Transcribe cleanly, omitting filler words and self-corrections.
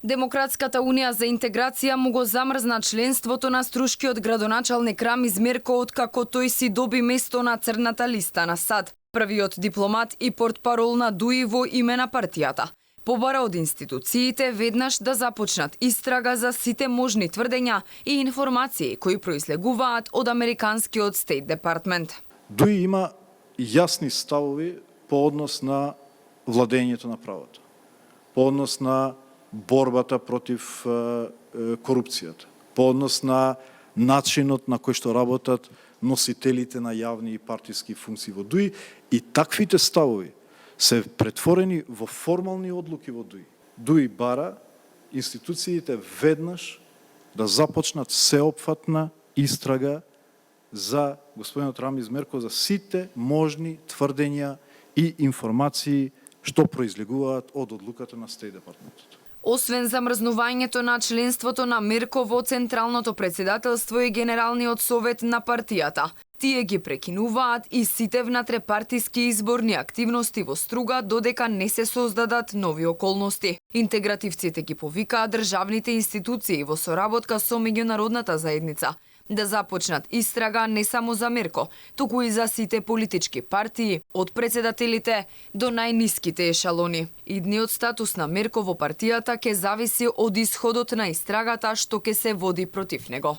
Демократската унија за интеграција му го замрзна членството на струшкиот градоначалник Рамиз Мерко откако тој си доби место на црната листа на САД, првиот дипломат и портпарол на ДУИ во име на партијата. Побара од институциите веднаш да започнат истрага за сите можни тврдења и информации кои произлегуваат од американскиот Стейт Департмент. ДУИ има јасни ставови по однос на владењето на правото, по однос на борбата против корупцијата, по однос на начинот на кој што работат носителите на јавни и партиски функции во ДУИ, и таквите ставови се претворени во формални одлуки во ДУИ. ДУИ бара институциите веднаш да започнат сеопфатна истрага за господинот Рамиз Мерко за сите можни тврдења и информации што произлегуваат од одлуката на Стейт Департментот. Освен замрзнувањето на членството на Мерко во Централното председателство и Генералниот совет на партијата, тие ги прекинуваат и сите внатрепартиски изборни активности во струга додека не се создадат нови околности. Интегративците ги повикаат државните институции во соработка со меѓународната заедница да започнат истрага не само за Мерко, туку и за сите политички партии, од председателите до најниските ешалони. Идниот статус на Мерко во партијата ќе зависи од исходот на истрагата што ќе се води против него.